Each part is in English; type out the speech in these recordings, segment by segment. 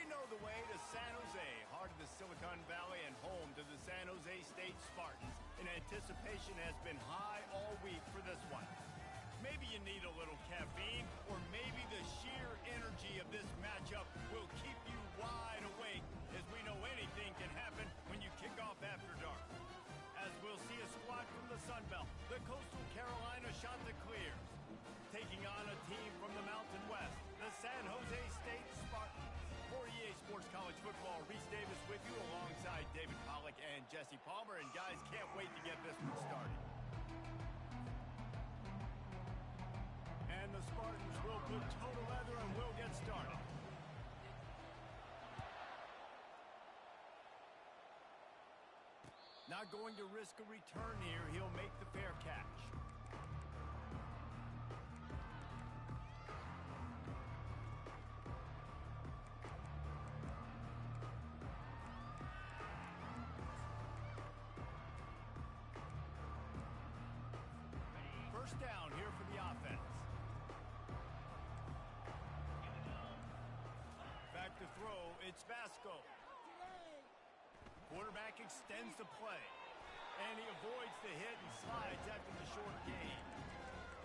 know the way to San Jose, heart of the Silicon Valley and home to the San Jose State Spartans. And anticipation has been high all week for this one. Maybe you need a little caffeine, or maybe the sheer energy of this matchup will keep you wide awake, as we know anything can happen when you kick off after dark. As we'll see a squad from the Sun Belt, the Coastal Carolina Chanticleers, taking on a team from the Mountain West, the San Jose State Spartans. For EA Sports College Football, Reese Davis with you alongside David Pollack and Jesse Palmer. And guys, can't wait to get this one started. And the Spartans will put toe to leather and we'll get started. Not going to risk a return here. He'll make the fair catch. First down here for the offense. Back to throw, it's Vasco. Quarterback extends the play, and he avoids the hit and slides after the short gain.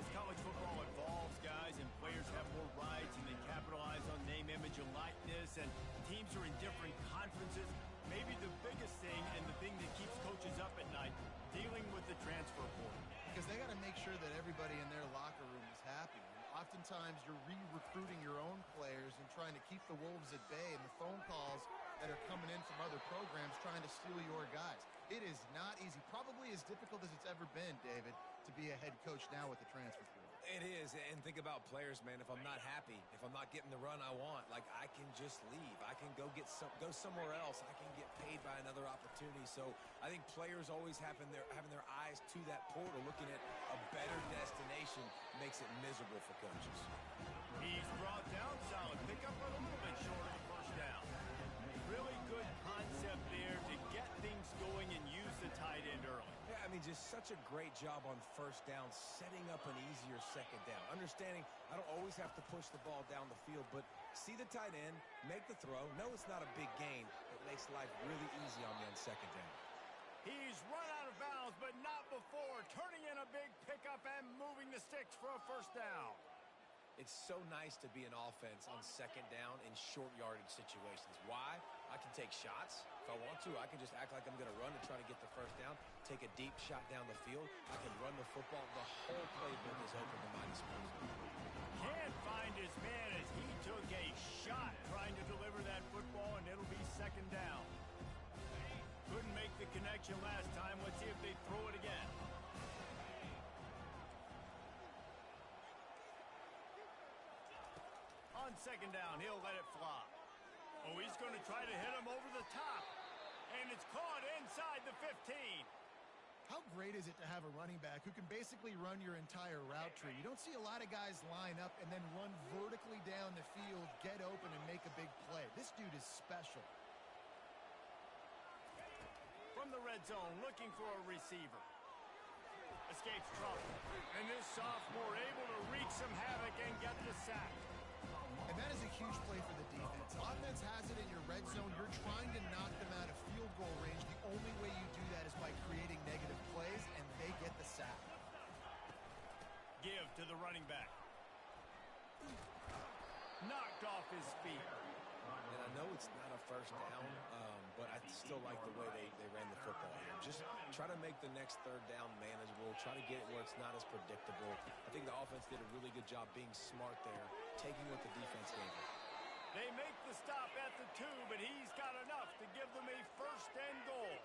As college football evolves, guys, and players have more rights and they capitalize on name, image, and likeness, and teams are in different conferences, maybe the biggest thing and the thing that keeps coaches up at night, dealing with the transfer portal. Because they got to make sure that everybody in their locker room is happy. And oftentimes you're re-recruiting your own players and trying to keep the wolves at bay, and the phone calls that are coming in from other programs trying to steal your guys. It is not easy. Probably as difficult as it's ever been, David, to be a head coach now with the transfer portal. It is, and think about players, man. If I'm not happy, if I'm not getting the run I want, like, I can just leave. I can go somewhere else. I can get paid by another opportunity. So I think players always having their eyes to that portal, looking at a better destination, makes it miserable for coaches. He's brought down, solid pickup, but a little bit short of the first down. Really good concept there to get things going and use the tight end early. Yeah, I mean, just such a great job on first down, setting up an easier second down. Understanding I don't always have to push the ball down the field, but see the tight end, make the throw. No, it's not a big gain. It makes life really easy on me on second down. He's run out of bounds, but not before, turning in a big pickup and moving the sticks for a first down. It's so nice to be an offense on second down in short yardage situations. Why? I can take shots. If I want to, I can just act like I'm going to run and try to get the first down, take a deep shot down the field. I can run the football. The whole playbook is open to my disposal. Can't find his man as he took a shot trying to deliver that football, and it'll be second down. Couldn't make the connection last time. Let's see if they throw it again. On second down, he'll let it fly. Oh, he's going to try to hit him over the top. And it's caught inside the 15. How great is it to have a running back who can basically run your entire route tree? You don't see a lot of guys line up and then run vertically down the field, get open, and make a big play. This dude is special. From the red zone, looking for a receiver. Escapes trouble. And this sophomore able to wreak some havoc and get the sack. And that is a huge play for the defense. Offense has it in your red zone. You're trying to knock them out of field goal range. The only way you do that is by creating negative plays, and they get the sack. Give to the running back. Knocked off his feet. And I know it's not a first down, but I still like the way they ran the football here. Just try to make the next third down manageable. Try to get it where it's not as predictable. I think the offense did a really good job being smart there, taking what the defense gave them. They make the stop at the 2, but he's got enough to give them a first and goal.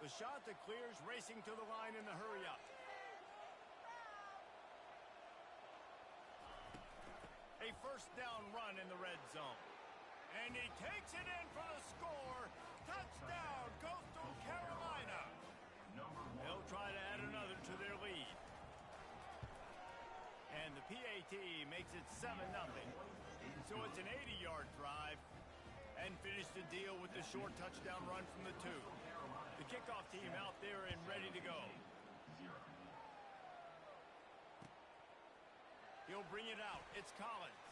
The Chanticleers racing to the line in the hurry-up. A first down run in the red zone. And he takes it in for the score. Touchdown, Coastal Carolina. They'll try to add another to their lead. And the PAT makes it 7-0. So it's an 80-yard drive. And finish the deal with the short touchdown run from the 2. The kickoff team out there and ready to go. He'll bring it out. It's Collins.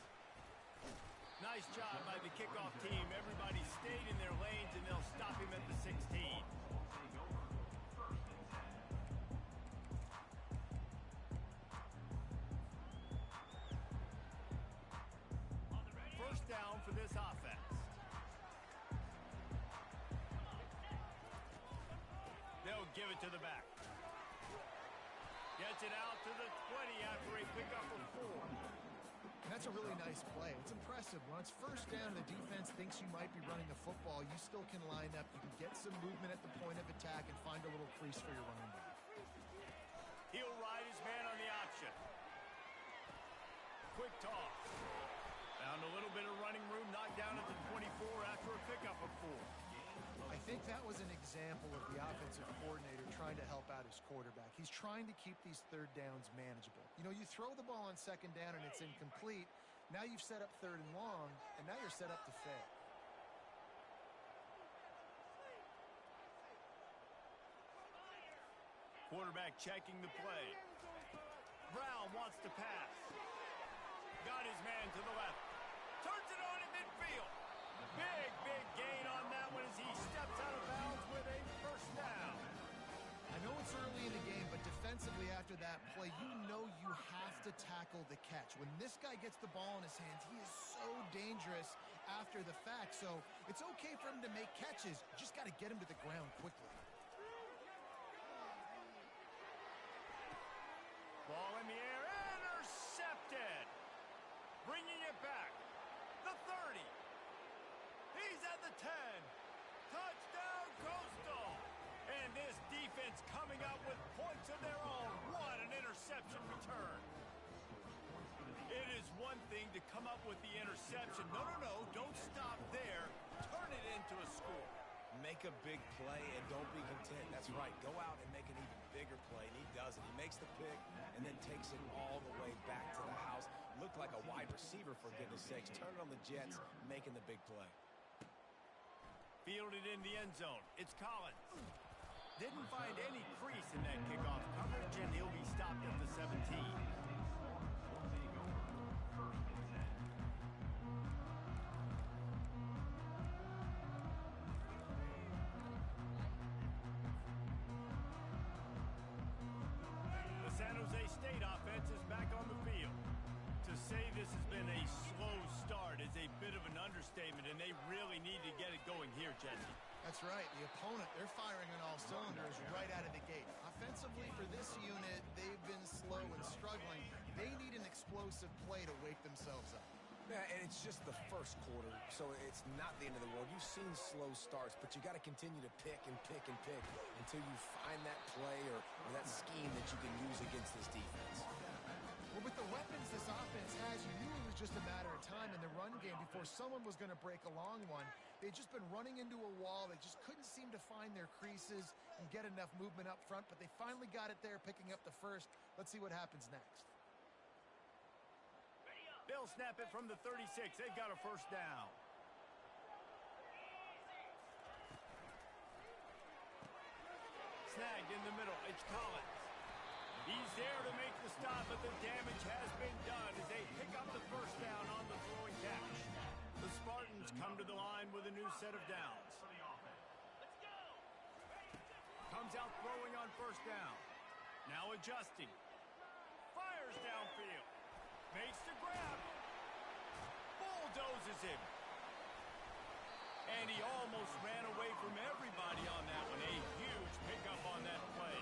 Nice job by the kickoff team. Everybody stayed in their lanes, and they'll stop him at the 16. First down for this offense. They'll give it to the back. Gets it out to the 20 after a pickup of 4. And that's a really nice play. It's impressive. When it's first down and the defense thinks you might be running the football, you still can line up. You can get some movement at the point of attack and find a little crease for your running back. He'll ride his man on the option. Quick toss. Found a little bit of running room, knocked down at the 24 after a pickup of 4. I think that was an example of the offensive coordinator trying to help out his quarterback. He's trying to keep these third downs manageable. You know, you throw the ball on second down and it's incomplete. Now you've set up third and long, and now you're set up to fail. Quarterback checking the play. Brown wants to pass. Got his man to the left. Turns it on in midfield. Big gain on that one as he steps out of bounds with a first down. I know it's early in the game, but defensively after that play, you know you have to tackle the catch. When this guy gets the ball in his hands, he is so dangerous after the fact. So it's okay for him to make catches. You just got to get him to the ground quickly. Ball in the air, intercepted. Bringing it back. The 30. He's at the 10. Touchdown, Coastal. And this defense coming up with points of their own. What an interception return. It is one thing to come up with the interception. No, don't stop there. Turn it into a score. Make a big play and don't be content. That's right. Go out and make an even bigger play, and he does it. He makes the pick and then takes it all the way back to the house. Looked like a wide receiver, for goodness sakes. Turn it on the Jets, making the big play. Fielded in the end zone. It's Collins. Didn't find any crease in that kickoff coverage, and he'll be stopped at the 17. The San Jose State offense is back on the field. To say this has been a slow start is a bit of an understatement, and they really need to get it going here, Jesse. That's right. The opponent, they're firing on all cylinders right out of the gate. Offensively for this unit, they've been slow and struggling. They need an explosive play to wake themselves up. Yeah, and it's just the first quarter, so it's not the end of the world. You've seen slow starts, but you got to continue to pick and pick and pick until you find that play or that scheme that you can use against this defense. Well, with the weapons this offense has, you knew it was just a matter of time in the run game before someone was going to break a long one. They'd just been running into a wall. They just couldn't seem to find their creases and get enough movement up front, but they finally got it there, picking up the first. Let's see what happens next. They'll snap it from the 36. They've got a first down. Snagged in the middle. It's Collins. He's there to make the stop, but the damage has been done as they pick up the first down on the throwing catch. The Spartans come to the line with a new set of downs. Comes out throwing on first down. Now adjusting. Fires downfield. Makes the grab. Bulldozes him. And he almost ran away from everybody on that one. A huge pickup on that play.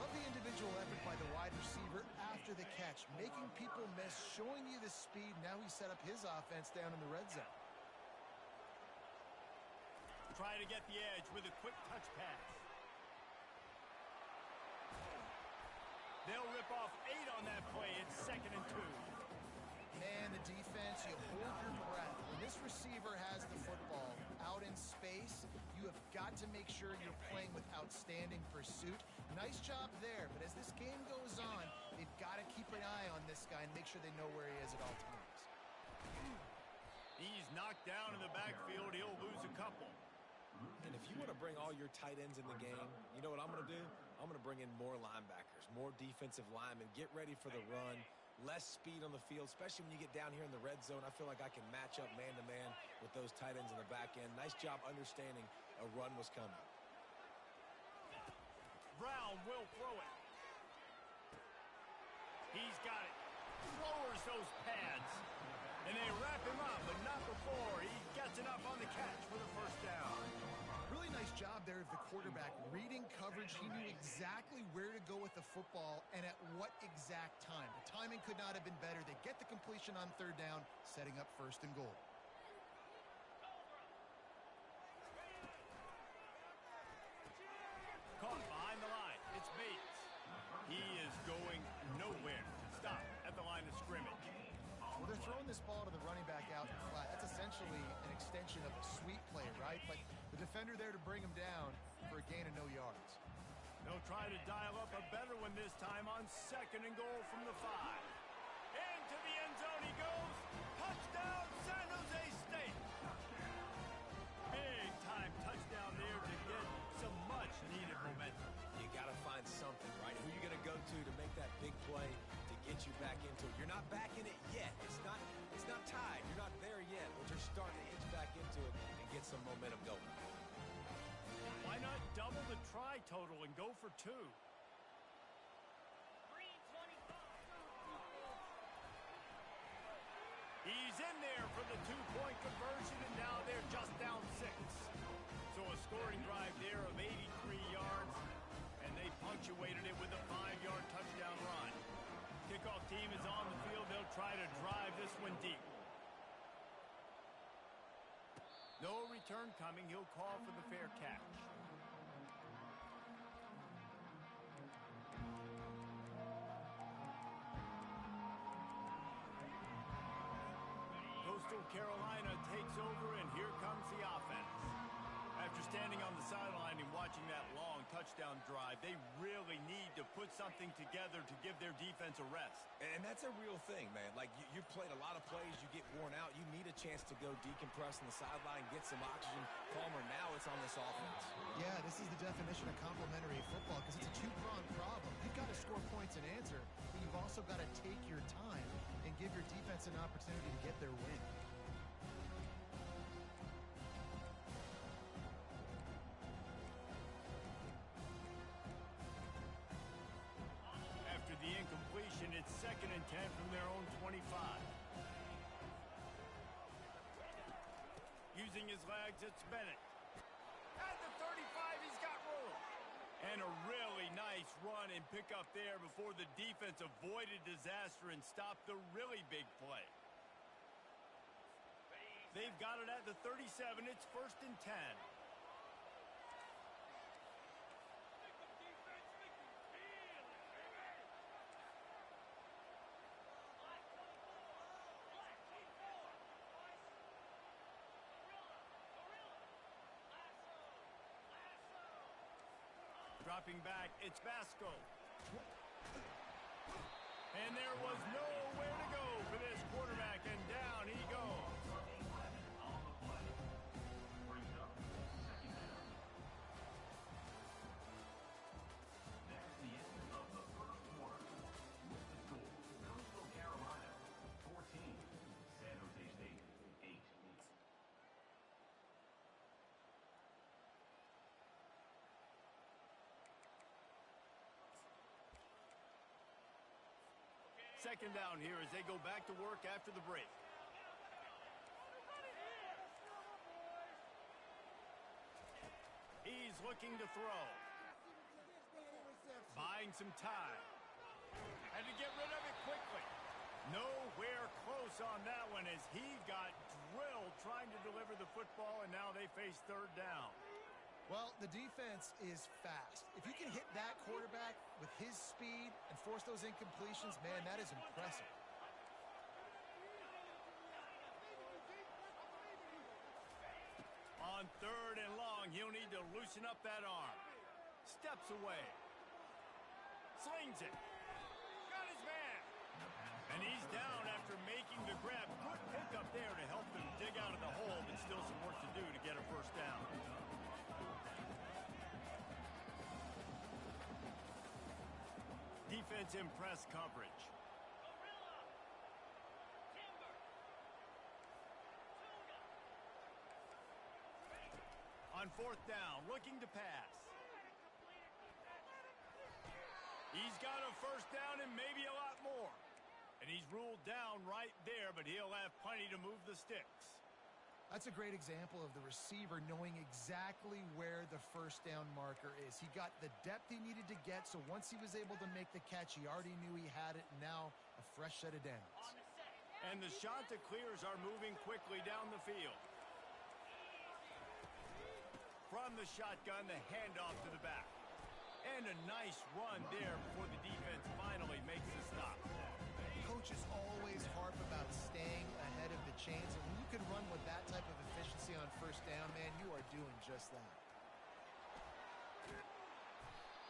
Love the individual effort by the wide receiver after the catch, making people miss, showing you the speed. Now he set up his offense down in the red zone. Try to get the edge with a quick touch pass. They'll rip off 8 on that play. It's 2nd and 2. Man, the defense, you hold your breath. When this receiver has the football out in space, you have got to make sure you're playing with outstanding pursuit. Nice job there, but as this game goes on, they've got to keep an eye on this guy and make sure they know where he is at all times. He's knocked down in the backfield. He'll lose a couple. And if you want to bring all your tight ends in the game, you know what I'm going to do? I'm going to bring in more linebackers, more defensive linemen. Get ready for the run. less speed on the field, especially when you get down here in the red zone. I feel like I can match up man-to-man with those tight ends in the back end. Nice job understanding a run was coming. Brown will throw it. He's got it. Lowers those pads. And they wrap him up, but not before he gets enough on the catch for the first down. Really nice job there of the quarterback. Reading coverage, he knew exactly where to go with the football and at what exact time. The timing could not have been better. They get the completion on third down, setting up first and goal. Caught behind the line. It's Bates. He is going nowhere. Stop at the line of scrimmage. Well, they're throwing this ball to the running back out in the flat. That's essentially an extension of a sweep play, right? But the defender there to bring him down for a gain of no yards. They'll try to dial up a better one this time on second and goal from the 5. Into the end zone he goes. Touchdown, San Jose State. Big time touchdown there to get some much needed momentum. You got to find something, right? Who are you going to go to make that big play to get you back into it? You're not back in it yet. It's not tied. You're not there yet, but you're starting to inch back into it and get some momentum going. Why not double the try total and go for 2? He's in there for the 2-point conversion, and now they're just down 6. So a scoring drive there of 83 yards, and they punctuated it with a 5-yard touchdown run. Kickoff team is on the field. They'll try to drive this one deep. No return coming. He'll call for the fair catch. Coastal Carolina takes over, and here comes the offense. After standing on the sideline and watching that long touchdown drive, they really need to put something together to give their defense a rest. And that's a real thing, man. Like, you played a lot of plays, you get worn out. You need a chance to go decompress on the sideline, get some oxygen. Palmer, now it's on this offense. Yeah, this is the definition of complementary football because it's a two-pronged problem. You've got to score points and answer, but you've also got to take your time and give your defense an opportunity to get their win. After the incompletion, it's 2nd and 10 from their own 25. Using his legs, it's Bennett. At the 35, he's got room. And a really nice run and pick up there before the defense avoided disaster and stopped the really big play. They've got it at the 37. It's 1st and 10. Dropping back, it's Vasco. And there was nowhere to go for this quarterback, and down he goes. Second down here as they go back to work after the break. He's looking to throw. Buying some time. Had to get rid of it quickly. Nowhere close on that one as he got drilled trying to deliver the football, and now they face 3rd down. Well, the defense is fast. If you can hit that quarterback with his speed and force those incompletions, man, that is impressive. On 3rd and long, he'll need to loosen up that arm. Steps away. Slings it. Got his man. And he's down after making the grab. Good pickup there to help them dig out of the hole, but still some work to do to get a 1st down. Defense in press coverage. On fourth down, looking to pass. He's got a first down and maybe a lot more. And he's ruled down right there, but he'll have plenty to move the sticks. That's a great example of the receiver knowing exactly where the first down marker is. He got the depth he needed to get, so once he was able to make the catch, he already knew he had it, and now a fresh set of downs. And the Chanticleers are moving quickly down the field. From the shotgun, the handoff to the back. And a nice run there before the defense finally makes the stop. Coaches always harp about staying ahead of the chains, and when you can run with that type of efficiency on first down, man, you are doing just that.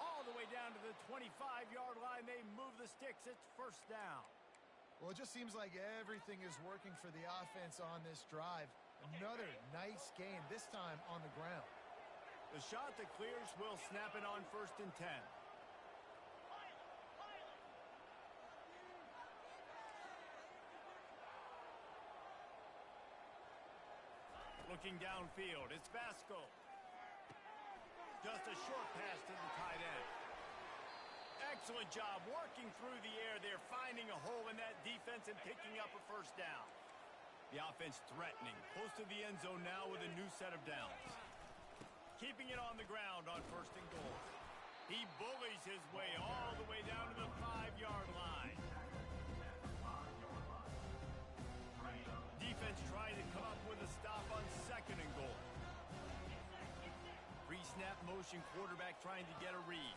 All the way down to the 25-yard line, they move the sticks. It's first down. Well, it just seems like everything is working for the offense on this drive. Another nice game, this time on the ground. The Chanticleers will snap it on first and 10. Looking downfield, it's Vasco. Just a short pass to the tight end. Excellent job working through the air there, finding a hole in that defense and picking up a first down. The offense threatening, close to the end zone now with a new set of downs. Keeping it on the ground on first and goal. He bullies his way all the way down to the 5-yard line. Defense trying to come up with a stop on second and goal. Pre-snap motion, quarterback trying to get a read.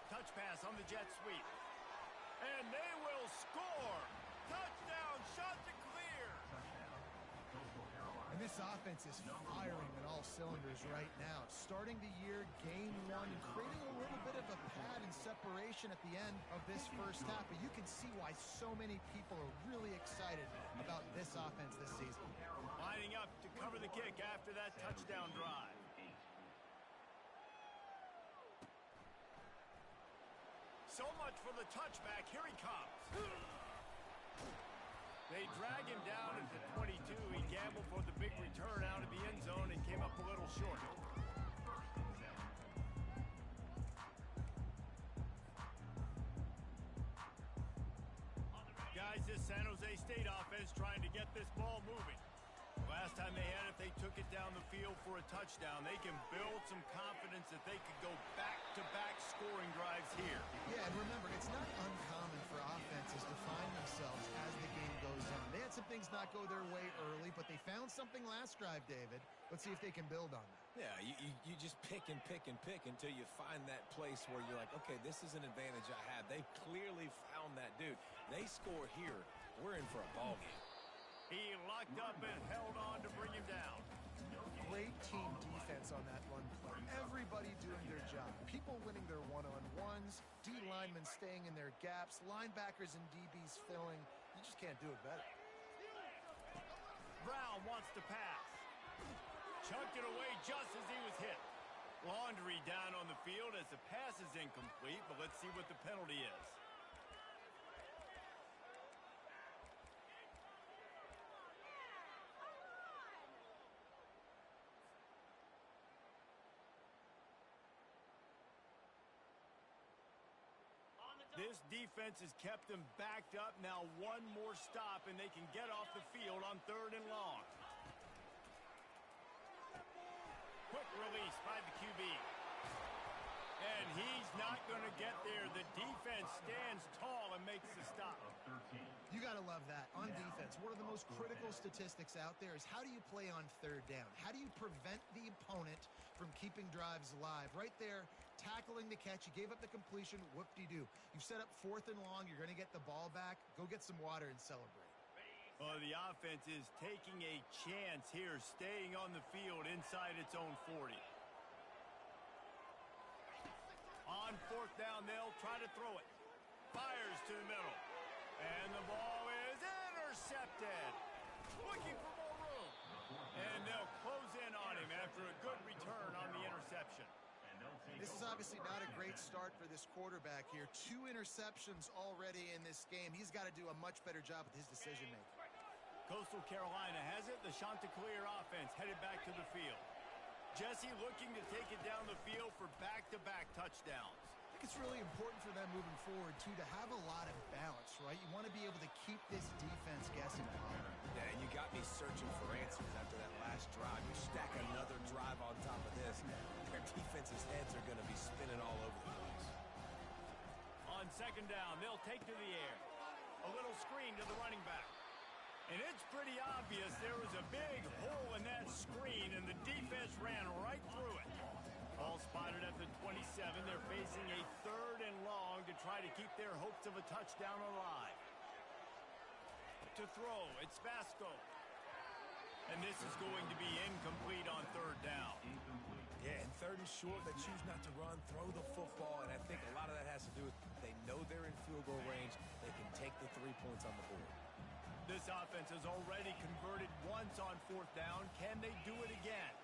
Touch pass on the jet sweep. And they will score. Touchdown, Chanticleer. And this offense is firing on all cylinders right now. Starting the year, game one, and creating a little bit of a pad and separation at the end of this first half. But you can see why so many people are really excited about this offense this season. Lining up to cover the kick after that touchdown drive. So much for the touchback. Here he comes. They drag him down at the 22. He gambled for the big return out of the end zone and came up a little short. Guys, this San Jose State offense trying to get this ball moving. Last time they had it, they took it down the field for a touchdown. They can build some confidence that they could go back-to-back scoring drives here. Yeah, and remember, it's not uncommon for offenses to find themselves as the game goes on. They had some things not go their way early, but they found something last drive, David. Let's see if they can build on that. Yeah, you just pick and pick and pick until you find that place where you're like, okay, this is an advantage I have. They've clearly found that dude. They score here, we're in for a ball game. He locked up and held on to bring him down. Great team defense on that run play. Everybody doing their job. People winning their one-on-ones, D linemen staying in their gaps, linebackers and DBs filling. You just can't do it better. Brown wants to pass. Chucked it away just as he was hit. Laundry down on the field as the pass is incomplete, but let's see what the penalty is. This defense has kept them backed up. Now one more stop, and they can get off the field on third and long. Quick release by the QB. And he's not going to get there. The defense stands tall and makes the stop. You got to love that. On defense, one of the most critical statistics out there is how do you play on third down? How do you prevent the opponent from keeping drives alive? Right there, tackling the catch. You gave up the completion. Whoop-de-doo. You've set up fourth and long. You're going to get the ball back. Go get some water and celebrate. The offense is taking a chance here, staying on the field inside its own 40. On fourth down, they'll try to throw it. Fires to the middle. And the ball is intercepted. Looking for more room. And they'll close in on him after a good return on the interception. This is obviously not a great start for this quarterback here. 2 interceptions already in this game. He's got to do a much better job with his decision-making. Coastal Carolina has it. The Chanticleer offense headed back to the field. Jesse looking to take it down the field for back-to-back touchdowns. I think it's really important for them moving forward, too, to have a lot of balance, right? You want to be able to keep this defense guessing. Yeah, and you got me searching for answers after that last drive. You stack another drive on top of this, their defense's heads are going to be spinning all over the place. On second down, they'll take to the air. A little screen to the running back. And it's pretty obvious there was a big hole in that screen, and the defense ran right through it. All spotted at the 27. They're facing a 3rd and long to try to keep their hopes of a touchdown alive. To throw, it's Vasco. And this is going to be incomplete on 3rd down. Yeah, and 3rd and short, they choose not to run, throw the football, and I think a lot of that has to do with they know they're in field goal range. They can take the 3 points on the board. This offense has already converted once on 4th down. Can they do it again?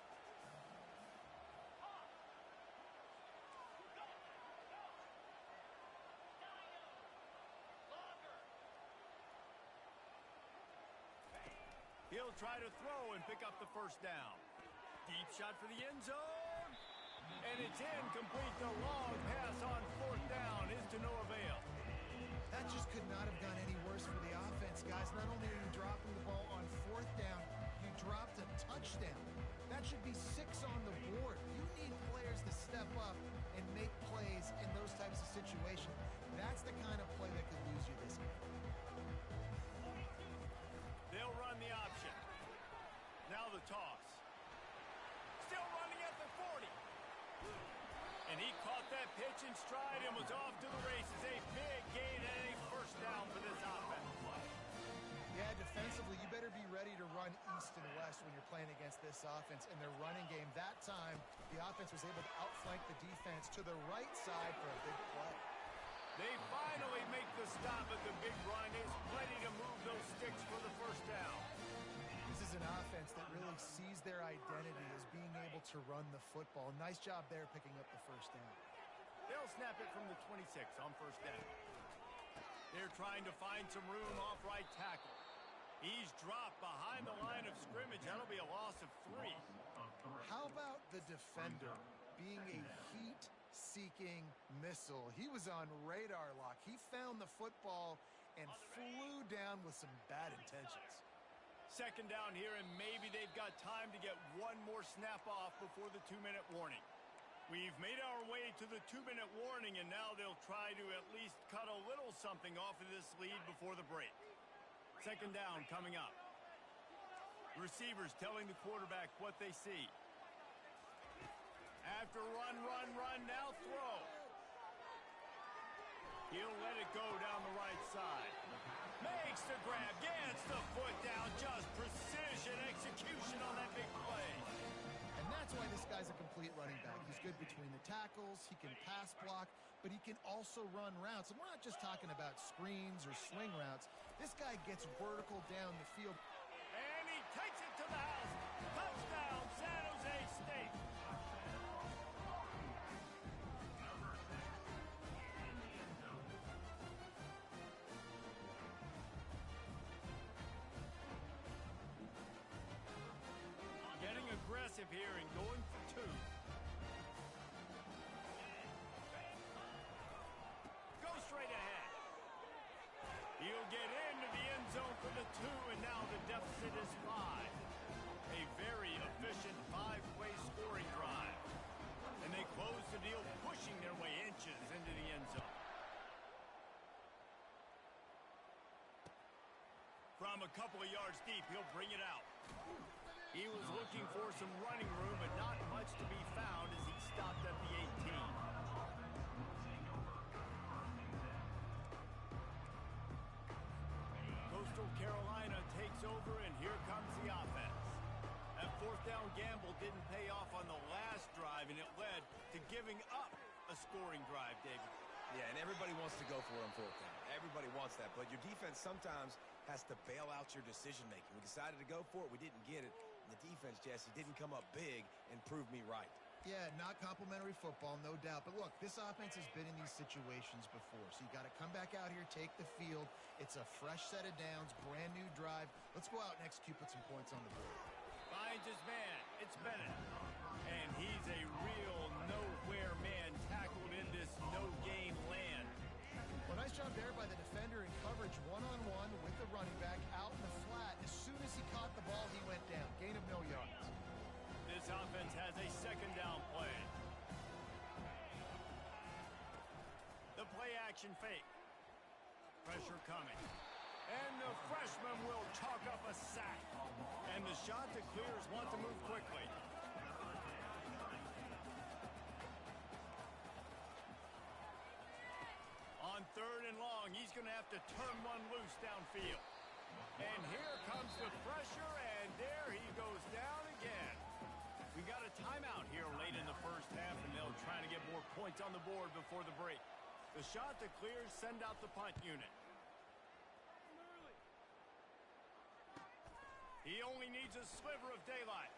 He'll try to throw and pick up the 1st down. Deep shot for the end zone. And it's incomplete. The long pass on 4th down is to no avail. That just could not have gone any worse for the offense, guys. Not only are you dropping the ball on 4th down, you dropped a touchdown. That should be 6 on the board. You need players to step up and make plays in those types of situations. That's the kind of play that could lose you this game. They'll run the option. Now the toss. Still running at the 40. And he caught that pitch in stride and was off to the races. A big gain and a 1st down for this offense. Yeah, defensively, you better be ready to run east and west when you're playing against this offense in their running game. That time, the offense was able to outflank the defense to the right side for a big play. They finally make the stop at the big run. Is plenty to move those sticks for the 1st down. This is an offense that really sees their identity as being able to run the football. Nice job there picking up the 1st down. They'll snap it from the 26 on 1st down. They're trying to find some room off right tackle. He's dropped behind the line of scrimmage. That'll be a loss of 3. How about the defender being a heat-seeking missile? He was on radar lock. He found the football and flew down with some bad intentions. 2nd down here, and maybe they've got time to get one more snap off before the 2-minute warning. We've made our way to the 2-minute warning, and now they'll try to at least cut a little something off of this lead before the break. 2nd down coming up. Receivers telling the quarterback what they see. After run, now throw. He'll let it go down the right side. Makes the grab, gets the foot down, just precision execution on that big play. And that's why this guy's a complete running back. He's good between the tackles, he can pass block, but he can also run routes. And we're not just talking about screens or sling routes. This guy gets vertical down the field. And he takes it to the house. Touchdown, San Jose State. Getting aggressive here and going for 2. Go straight ahead. He'll get into the end zone for the 2, and now the deficit is 5. A very efficient 5-play scoring drive. And they close the deal, pushing their way inches into the end zone. From a couple of yards deep, he'll bring it out. He was looking for some running room, but not much to be found as he stopped at the 18. Coastal Carolina takes over, and here comes the offense. That 4th down gamble didn't pay off on the last drive, and it led to giving up a scoring drive, David. Yeah, and everybody wants to go for it on 4th down. Everybody wants that, but your defense sometimes has to bail out your decision-making. We decided to go for it. We didn't get it. And the defense, Jesse, didn't come up big and prove me right. Yeah, not complimentary football, no doubt. But look, this offense has been in these situations before. So you got to come back out here, take the field. It's a fresh set of downs, brand new drive. Let's go out and execute, put some points on the board. Finds his man. It's Bennett. And he's a real nowhere man tackled in this no-gain land. Well, nice job there by the defender in coverage one-on-one with the running back out in the flat. As soon as he caught the ball, he went down. Gain of no yards. This offense has a second down play. The play action fake. Pressure coming. And the freshman will chalk up a sack. And the shot to clears want to move quickly. On 3rd and long, he's going to have to turn one loose downfield. And here comes the pressure, and there he goes down again. We got a timeout here late in the first half, and they'll try to get more points on the board before the break. The shot to clears send out the punt unit. He only needs a sliver of daylight.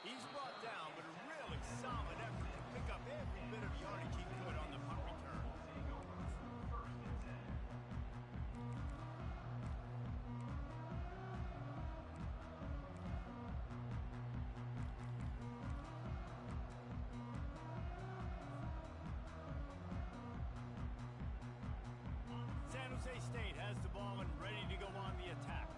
He's brought down, but a really solid effort to pick up every bit of yardage he could on the punt return. San Jose State has the ball and ready to go on the attack.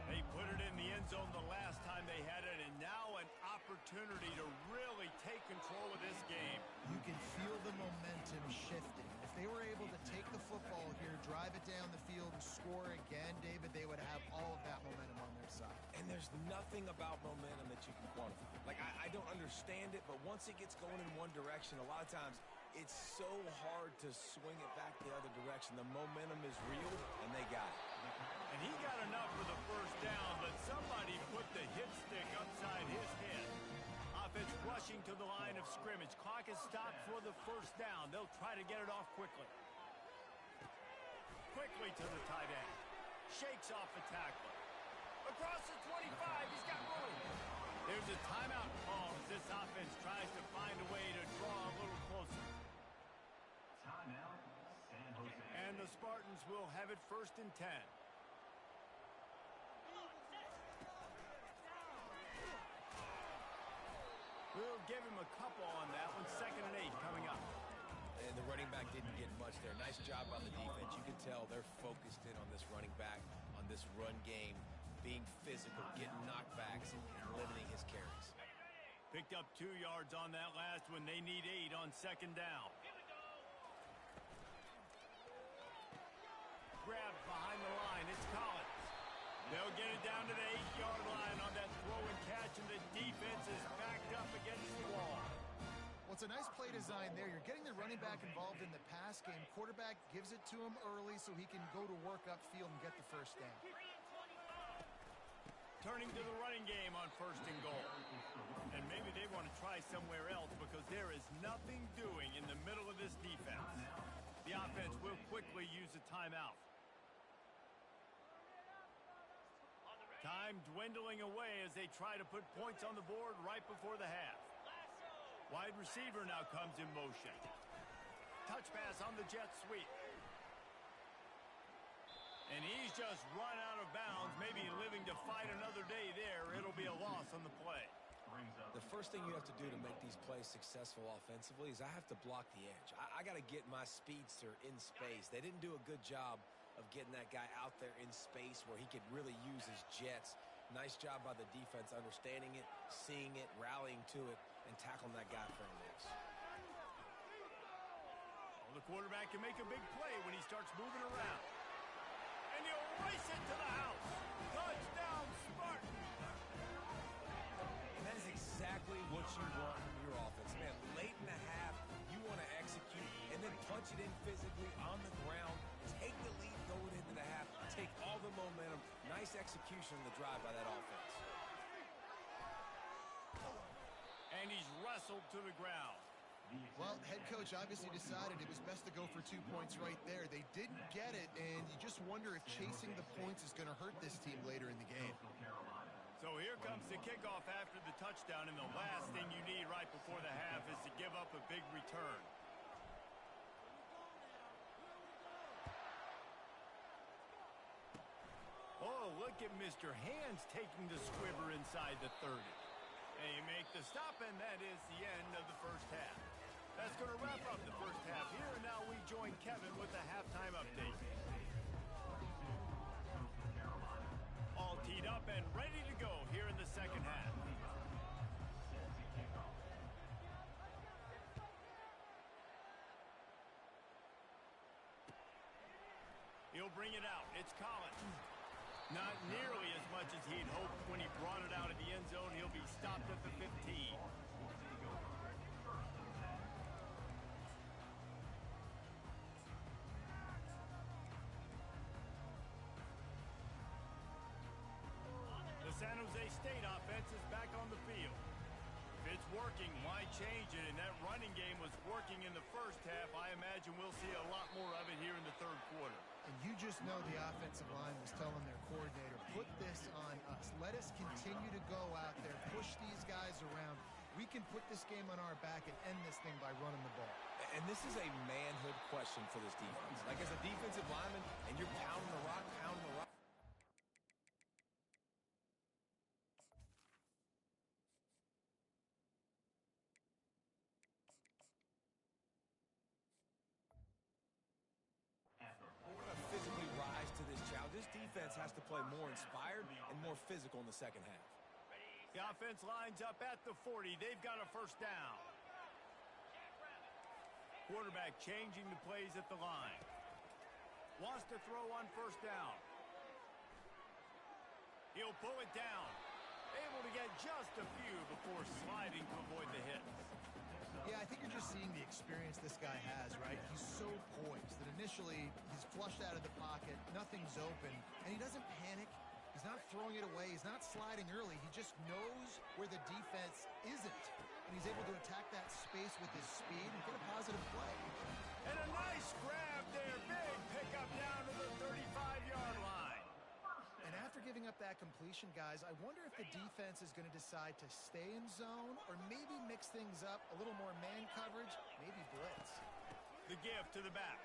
They put it in the end zone the last time they had it, and now an opportunity to really take control of this game. You can feel the momentum shifting. If they were able to take the football here, drive it down the field, and score again, David, they would have all of that momentum on their side. And there's nothing about momentum that you can quantify. Like, I don't understand it, but once it gets going in one direction, a lot of times it's so hard to swing it back the other direction. The momentum is real, and they got it. And he got enough for the first down, but somebody put the hit stick upside his head. Offense rushing to the line of scrimmage. Clock is stopped for the first down. They'll try to get it off quickly. Quickly to the tight end. Shakes off the tackler. Across the 25, he's got room. There's a timeout call as this offense tries to find a way to draw a little closer. Timeout, San Jose. And the Spartans will have it 1st and 10. We'll give him a couple on that one. 2nd and 8 coming up. And the running back didn't get much there. Nice job by the defense. You can tell they're focused in on this running back, on this run game, being physical, getting knockbacks, and limiting his carries. Picked up 2 yards on that last one. They need 8 on 2nd down. Grabbed behind the line. It's Collins. They'll get it down to the 8-yard line on that throw and catch, and the defense is backed up against the wall. Well, it's a nice play design there. You're getting the running back involved in the pass game. Quarterback gives it to him early so he can go to work upfield and get the first down. Turning to the running game on 1st and goal. And maybe they want to try somewhere else because there is nothing doing in the middle of this defense. The offense will quickly use a timeout. Time dwindling away as they try to put points on the board right before the half. Wide receiver now comes in motion. Touch pass on the jet sweep. And he's just run out of bounds, maybe living to fight another day there. It'll be a loss on the play. The first thing you have to do to make these plays successful offensively is I have to block the edge. I got to get my speedster in space. They didn't do a good job of getting that guy out there in space where he could really use his jets. Nice job by the defense understanding it, seeing it, rallying to it, and tackling that guy for a loss. Well, the quarterback can make a big play when he starts moving around. And he'll race it to the house. Touchdown, Spartans! And that is exactly what you want from your offense. Man, late in the half, you want to execute and then punch it in physically on the ground. Take the lead going into the half. Take all the momentum. Nice execution on the drive by that offense. And he's wrestled to the ground. Well, head coach obviously decided it was best to go for 2 points right there. They didn't get it, and you just wonder if chasing the points is going to hurt this team later in the game. So here comes the kickoff after the touchdown, and the last thing you need right before the half is to give up a big return. Oh, look at Mr. Hands taking the squibber inside the 30. They make the stop, and that is the end of the first half. That's going to wrap up the first half here, and now we join Kevin with the halftime update. All teed up and ready to go here in the second half. He'll bring it out. It's Collins. Not nearly as much as he'd hoped when he brought it out of the end zone. He'll be stopped at the 15. The San Jose State offense is back on the field. If it's working, why change it? And that running game was working in the first half. I imagine we'll see a lot more of it here in the third quarter. And you just know the offensive line was telling their coordinator, put this on us. Let us continue to go out there, push these guys around. We can put this game on our back and end this thing by running the ball. And this is a manhood question for this defense. Like, as a defensive lineman, and you're pounding the rock. Physically rise to this challenge. This defense has to play more inspired and more physical in the second half. The offense lines up at the 40. They've got a first down. Quarterback changing the plays at the line. Wants to throw on first down. He'll pull it down. Able to get just a few before sliding to avoid the hit. Yeah, I think you're just seeing the experience this guy has, right? He's so poised that initially he's flushed out of the pocket, nothing's open, and he doesn't panic. He's not throwing it away. He's not sliding early. He just knows where the defense isn't, and he's able to attack that space with his speed and get a positive play. And a nice grab there. Big pickup down to the 35-yard line. And after giving up that completion, guys, I wonder if the defense is going to decide to stay in zone or maybe mix things up, a little more man coverage, maybe blitz. The give to the back.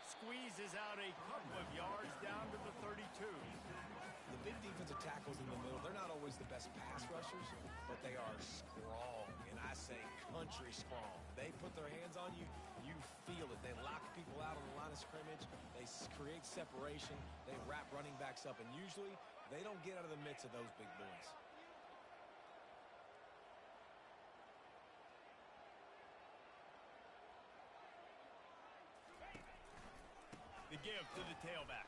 Squeezes out a couple of yards down to the 32. The big defensive tackles in the middle, they're not always the best pass rushers, but they are strong, and I say country strong. They put their hands on you, you feel it. They lock people out on the line of scrimmage. They create separation. They wrap running backs up, and usually they don't get out of the midst of those big boys. The give to the tailback.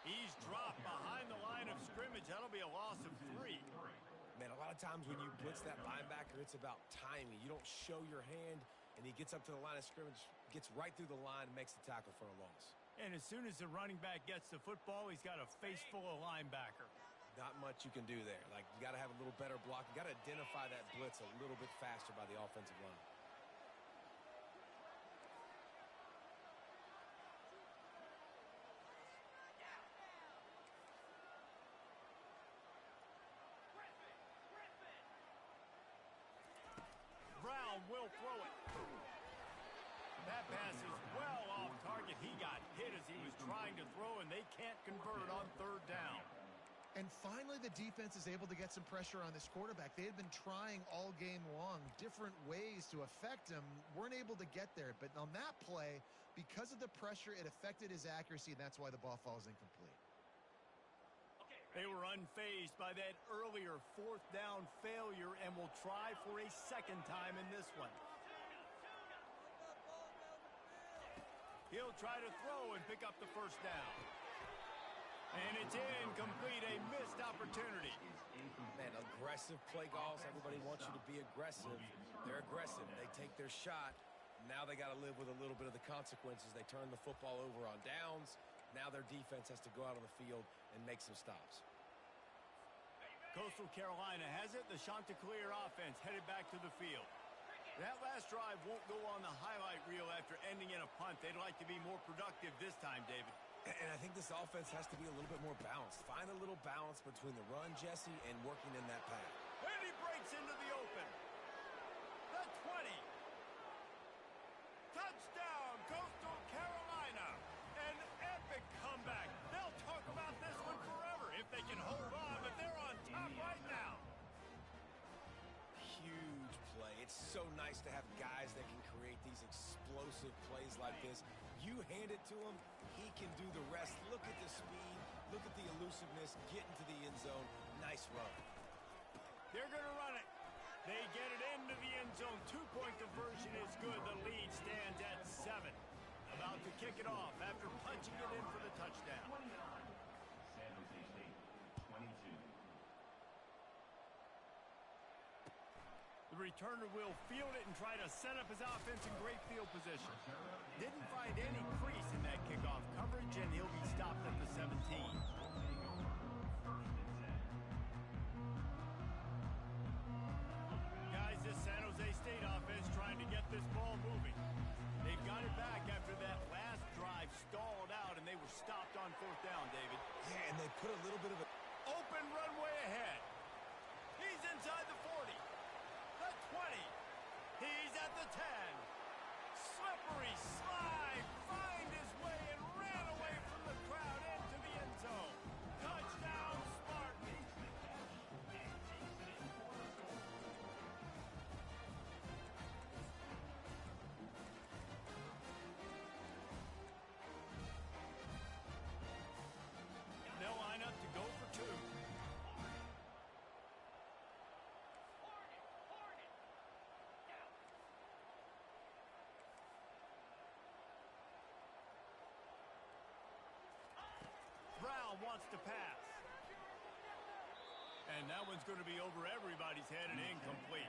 He's dropped behind the line of scrimmage. That'll be a loss of 3. Man, a lot of times when you blitz that linebacker, it's about timing. You don't show your hand, and he gets up to the line of scrimmage, gets right through the line, and makes the tackle for a loss. And as soon as the running back gets the football, he's got a face full of linebacker. Not much you can do there. Like, you got to have a little better block. You got to identify that blitz a little bit faster by the offensive line. Brown will throw it. That pass is well off target. He got hit as he was trying to throw, and they can't convert on third down. And finally, the defense is able to get some pressure on this quarterback. They had been trying all game long, different ways to affect him, weren't able to get there. But on that play, because of the pressure, it affected his accuracy, and that's why the ball falls incomplete. They were unfazed by that earlier fourth down failure and will try for a second time in this one. He'll try to throw and pick up the first down. And it's incomplete, a missed opportunity. Man, aggressive play calls. Everybody wants you to be aggressive. They're aggressive. They take their shot. Now they got to live with a little bit of the consequences. They turn the football over on downs. Now their defense has to go out on the field and make some stops. Coastal Carolina has it. The Chanticleer offense headed back to the field. That last drive won't go on the highlight reel after ending in a punt. They'd like to be more productive this time, David. And I think this offense has to be a little bit more balanced. Find a little balance between the run, Jesse, and working in that path. And he breaks into the open. The 20. Touchdown, Coastal Carolina. An epic comeback. They'll talk about this one forever if they they can hold on, but they're on top right now. Huge play. It's so nice to have guys that can create these explosive plays like this. You hand it to him, he can do the rest. Look at the speed. Look at the elusiveness. Get into the end zone. Nice run. They're going to run it. They get it into the end zone. Two-point conversion is good. The lead stands at 7. About to kick it off after punching it in for the touchdown. 29. San Jose State, 22. The returner will field it and try to set up his offense in great field position. Didn't find any crease in that kickoff coverage, and he'll be stopped at the 17. Guys, this San Jose State offense trying to get this ball moving. They've got it back after that last drive stalled out, and they were stopped on 4th down, David. Yeah, and they put a little bit of a... Open runway ahead. He's inside the 40. The 20. He's at the 10. Slippery slide. Find his way and ran away from the crowd into the end zone. Touchdown, Spartans. They'll line up to go for 2. Brown wants to pass. And that one's going to be over everybody's head and incomplete.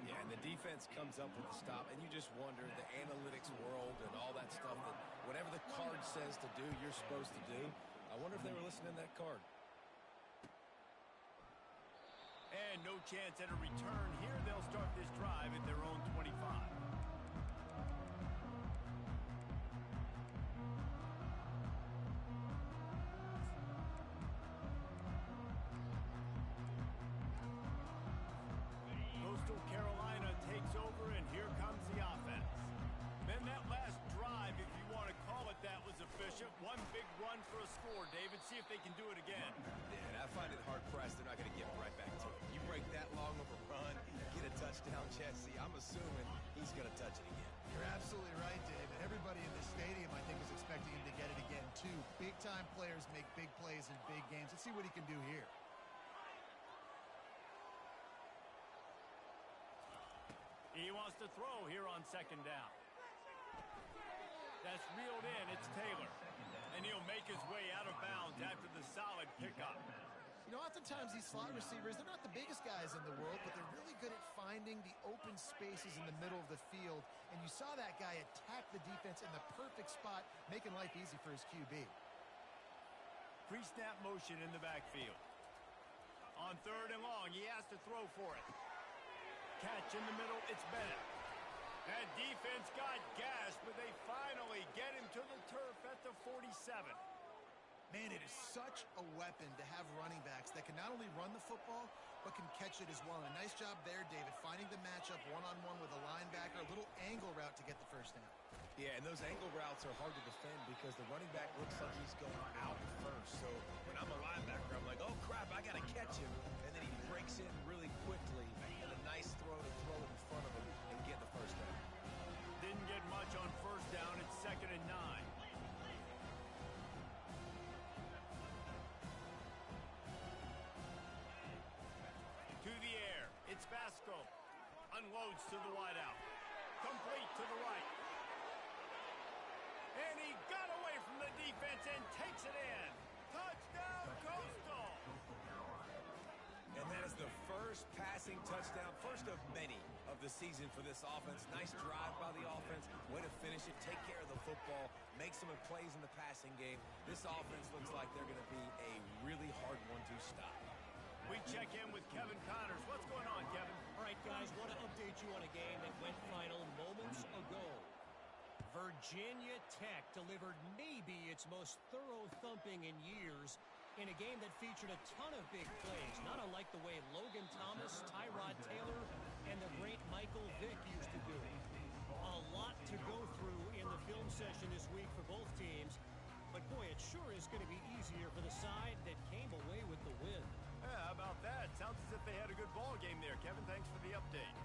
Yeah, and the defense comes up with the stop, and you just wonder, the analytics world and all that stuff, that whatever the card says to do, you're supposed to do. I wonder if they were listening to that card. And no chance at a return here. They'll start this drive at their own 25. Coastal Carolina takes over, and here comes the offense. Then that last drive, if you want to call it that, was efficient. One big run for a score, David. See if they can do it again. Yeah, and I find it hard-pressed they're not going to get right back to it. You break that long of a run, get a touchdown, Jesse, I'm assuming he's going to touch it again. You're absolutely right, David. Everybody in the stadium, I think, is expecting him to get it again, too. Big-time players make big plays in big games. Let's see what he can do here. He wants to throw here on 2nd down. That's reeled in. It's Taylor. And he'll make his way out of bounds after the solid pickup. You know, oftentimes these slot receivers, they're not the biggest guys in the world, but they're really good at finding the open spaces in the middle of the field. And you saw that guy attack the defense in the perfect spot, making life easy for his QB. Pre-snap motion in the backfield. On 3rd and long, he has to throw for it. Catch in the middle, it's Bennett. And defense got gas, but they finally get him to the turf at the 47. Man, it is such a weapon to have running backs that can not only run the football, but can catch it as well. And a nice job there, David, finding the matchup one-on-one with a linebacker, a little angle route to get the first down. Yeah, and those angle routes are hard to defend because the running back looks like he's going out first. So when I'm a linebacker, I'm like, oh, crap, I got to catch him. And then he breaks in really quickly, and a nice throw to throw it in front of him and get the first down. Didn't get much on 1st down. It's 2nd and 9. To the air. It's Vasco. Unloads to the wideout. Complete to the right. And he got away from the defense and takes it in. Touchdown, Coastal. And that is the first passing touchdown, first of many of the season for this offense. Nice drive by the offense. Way to finish it, take care of the football, make some plays in the passing game. This offense looks like they're going to be a really hard one to stop. We check in with Kevin Connors. What's going on, Kevin? All right, guys, want to update you on a game that went final moments ago. Virginia Tech delivered maybe its most thorough thumping in years in a game that featured a ton of big plays, not unlike the way Logan Thomas, Tyrod Taylor, and the great Michael Vick used to do. A lot to go through in the film session this week for both teams, but boy, boy, it sure is going to be easier for the side that came away with the win. Yeah, how about that? Sounds as if they had a good ball game there, Kevin. Thanks for the update.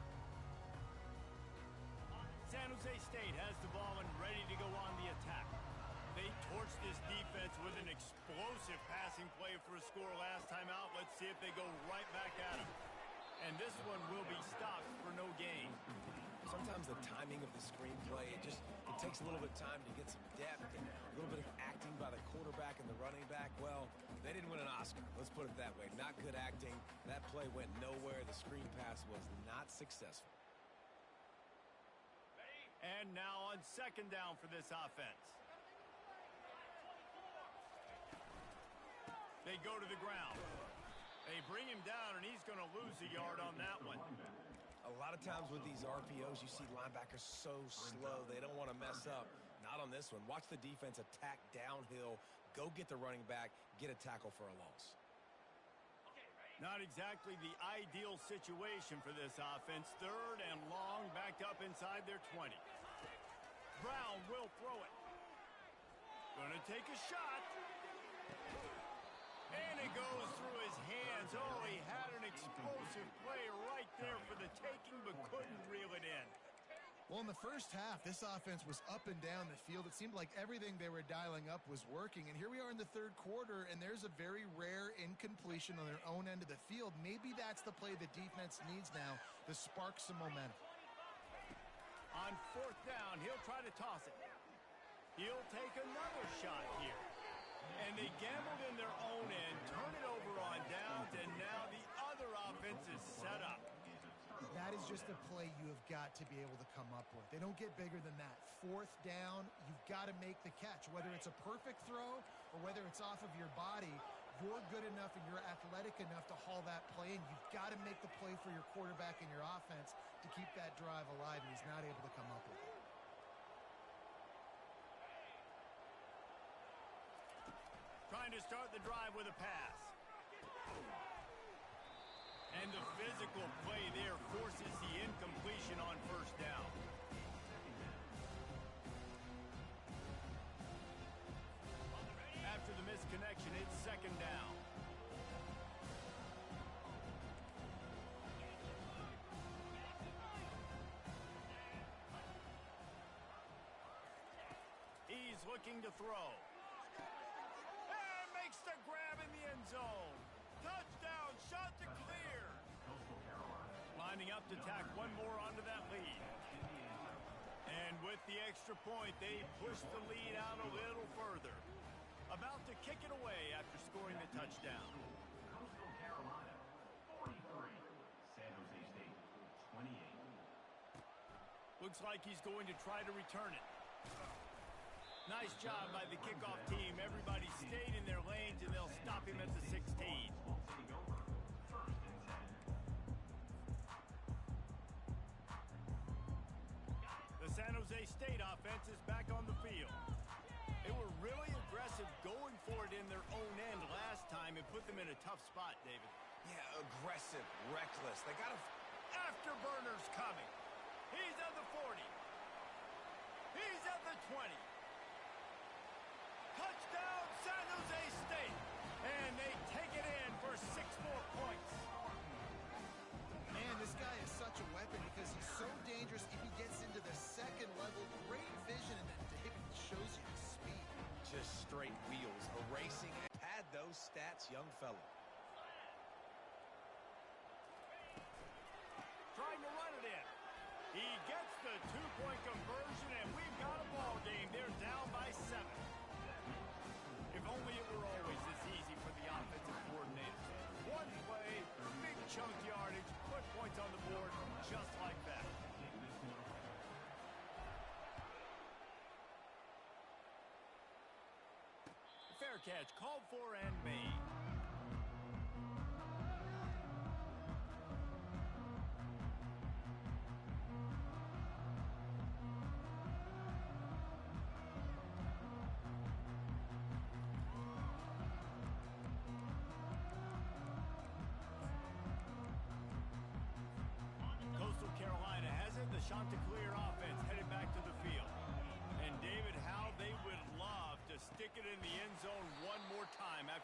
San Jose State has the ball and ready to go on the attack. They torched this defense with an explosive passing play for a score last time out. Let's see if they go right back at him. And this one will be stopped for no gain. Sometimes the timing of the screenplay, it takes a little bit of time to get some depth and a little bit of acting by the quarterback and the running back. Well, they didn't win an Oscar. Let's put it that way. Not good acting. That play went nowhere. The screen pass was not successful. And now on second down for this offense. They go to the ground. They bring him down, and he's going to lose a yard on that one. A lot of times with these RPOs, you see linebackers so slow. They don't want to mess up. Not on this one. Watch the defense attack downhill, go get the running back, get a tackle for a loss. Not exactly the ideal situation for this offense. Third and long, backed up inside their 20. Brown will throw it. Gonna take a shot. And it goes through his hands. Oh, he had an explosive play right there for the taking, but couldn't reel it in. Well, in the first half, this offense was up and down the field. It seemed like everything they were dialing up was working. And here we are in the third quarter, and there's a very rare incompletion on their own end of the field. Maybe that's the play the defense needs now to spark some momentum. On fourth down, he'll try to toss it. He'll take another shot here. And they gambled in their own end, turn it over on downs, and now the other offense is set up. That is just a play you have got to be able to come up with. They don't get bigger than that. Fourth down, you've got to make the catch. Whether it's a perfect throw or whether it's off of your body, you're good enough and you're athletic enough to haul that play, and you've got to make the play for your quarterback and your offense to keep that drive alive, and he's not able to come up with it. Trying to start the drive with a pass. And the physical play there forces the incompletion on first down. After the misconnection, it's second down. He's looking to throw. And makes the grab in the end zone. Touchdown, shot to clear. Lining up to tack one more onto that lead. And with the extra point, they push the lead out a little further. About to kick it away after scoring the touchdown. Coastal Carolina, 43. San Jose State, 28. Looks like he's going to try to return it. Nice job by the kickoff team. Everybody stayed in their lanes, and they'll stop him at the 16. Take over. First and 10. The San Jose State offense is back on the field. They were really aggressive going for it in their own end last time and put them in a tough spot, David. Yeah, aggressive, reckless. They got to... Afterburner's coming. He's at the 40. He's at the 20. Touchdown, San Jose State. And they take it in for 6 more points. Man, this guy is such a weapon because he's so dangerous if he gets into the second level. Great vision, and then David shows you the speed. Just straight wheels, erasing. Had those stats, young fella. Trying to run it in. He gets the 2-point conversion, and we've got a ball game. They're down by 7. If only it were always this easy for the offensive coordinators. One play, big chunk yardage, put points on the board just like that. Fair catch called for and made. Coastal Carolina has it. The Chanticleer offense headed back to the field. And David, how they would love to stick it in the end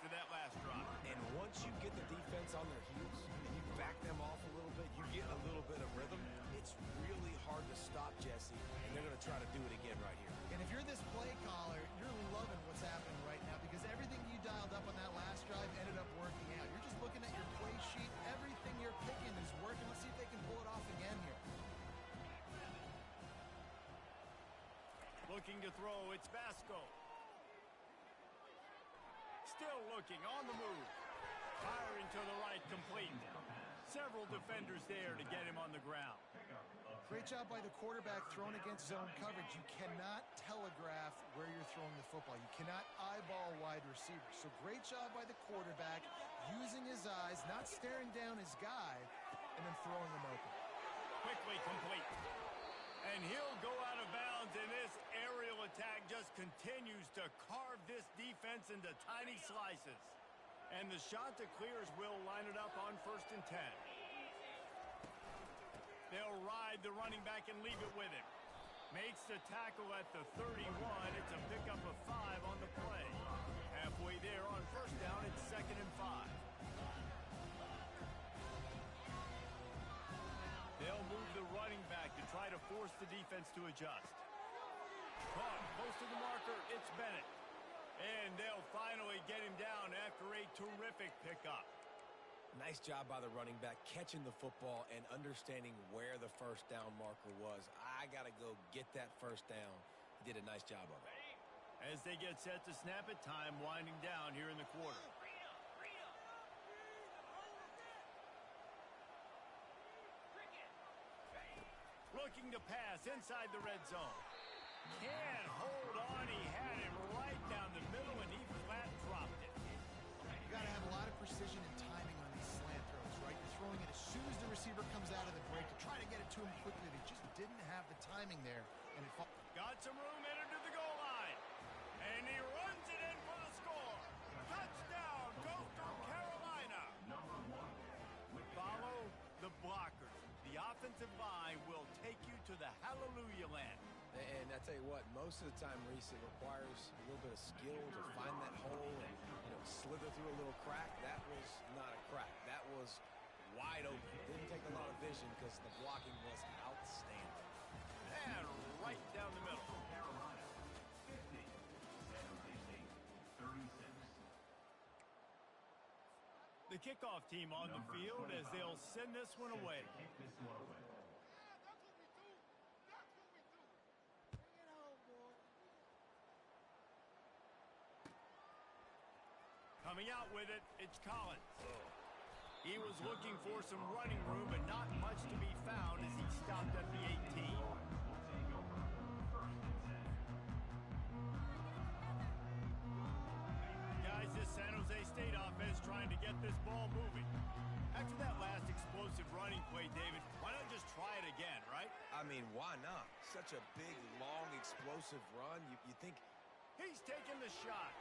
after that last drive. And once you get the defense on their heels and you back them off a little bit, you get a little bit of rhythm, it's really hard to stop Jesse, and they're going to try to do it again right here. And if you're this play caller, you're loving what's happening right now because everything you dialed up on that last drive ended up working out. You're just looking at your play sheet. Everything you're picking is working. Let's see if they can pull it off again here. Looking to throw, it's Vasco. Still looking, on the move. Firing to the right, complete. Several defenders there to get him on the ground. Great job by the quarterback thrown against zone coverage. You cannot telegraph where you're throwing the football. You cannot eyeball wide receivers. So great job by the quarterback using his eyes, not staring down his guy, and then throwing him open. Quickly complete. And he'll go out of bounds, and this aerial attack just continues to carve this defense into tiny slices. And the shot to clears will line it up on 1st and 10. They'll ride the running back and leave it with him. Makes the tackle at the 31. It's a pickup of 5 on the play. Halfway there on 1st down, it's 2nd and 5. They'll move the running back to try to force the defense to adjust. Caught close to the marker, it's Bennett. And they'll finally get him down after a terrific pickup. Nice job by the running back catching the football and understanding where the 1st down marker was. I got to go get that 1st down. He did a nice job of it. As they get set to snap it, time winding down here in the quarter. Looking to pass inside the red zone. Can't hold on. He had him right down the middle, and he flat dropped it. You got to have a lot of precision and timing on these slant throws, right? You're throwing it as soon as the receiver comes out of the break to try to get it to him quickly. They just didn't have the timing there, and it got some room, entered to the goal line. And he runs it in for the score. Touchdown, Coastal Carolina. Follow the blockers. The offensive line will take you to the hallelujah land. And I tell you what, most of the time, Reese, it requires a little bit of skill to find that hole and slither through a little crack. That was not a crack. That was wide open. Didn't take a lot of vision because the blocking was outstanding. And right down the middle. Carolina, 50. San Jose State, 36. The kickoff team on the field as they'll send this one away. Kick this one away. Coming out with it, it's Collins. He was looking for some running room, but not much to be found as he stopped at the 18. Guys, this San Jose State offense trying to get this ball moving. After that last explosive running play, David, why not just try it again, right? I mean, why not? Such a big, long, explosive run. You think... He's taking the shot.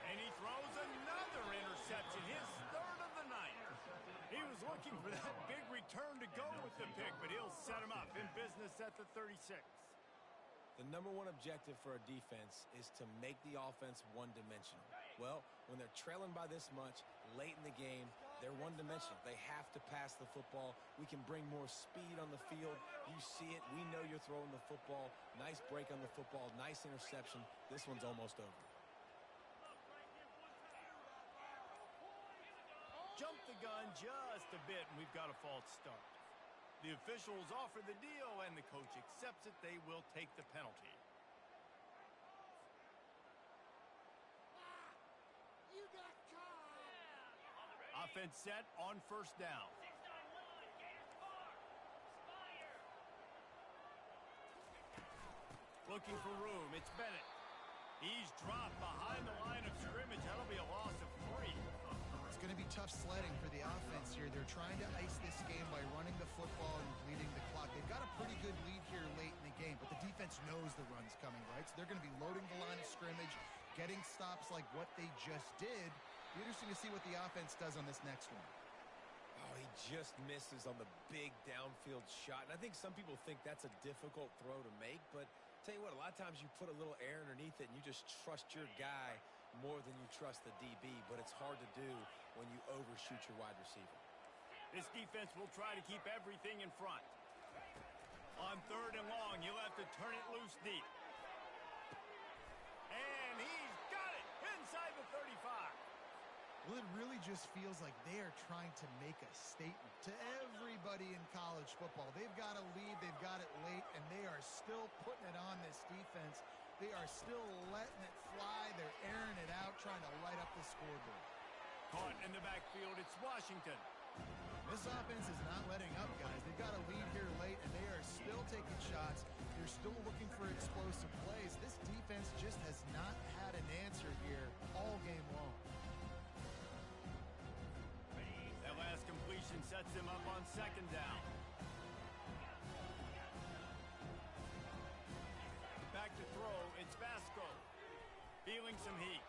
And he throws another interception, his 3rd of the night. He was looking for that big return to go with the pick, but he'll set him up in business at the 36. The number one objective for a defense is to make the offense one-dimensional. Well, when they're trailing by this much, late in the game, they're one-dimensional. They have to pass the football. We can bring more speed on the field. You see it. We know you're throwing the football. Nice break on the football. Nice interception. This one's almost over. Jumped the gun just a bit, and we've got a false start. The officials offer the deal, and the coach accepts it. They will take the penalty. Offense set on 1st down. Looking for room. It's Bennett. He's dropped behind the line of scrimmage. That'll be a loss of 3. It's going to be tough sledding for the offense here. They're trying to ice this game by running the football and bleeding the clock. They've got a pretty good lead here late in the game, but the defense knows the run's coming, right? So they're going to be loading the line of scrimmage, getting stops like what they just did. Be interesting to see what the offense does on this next one. Oh, he just misses on the big downfield shot. And I think some people think that's a difficult throw to make, but tell you what, a lot of times you put a little air underneath it and you just trust your guy more than you trust the DB, but it's hard to do when you overshoot your wide receiver. This defense will try to keep everything in front. On 3rd and long, he'll have to turn it loose deep. And he's got it inside the 35. Well, it really just feels like they are trying to make a statement to everybody in college football. They've got a lead, they've got it late, and they are still putting it on this defense. They are still letting it fly. They're airing it out, trying to light up the scoreboard. Caught in the backfield, it's Washington. This offense is not letting up, guys. They've got a lead here late, and they are still taking shots. They're still looking for explosive plays. This defense just has not had an answer here all game long. That last completion sets them up on 2nd down. Back to throw, it's Vasco. Feeling some heat.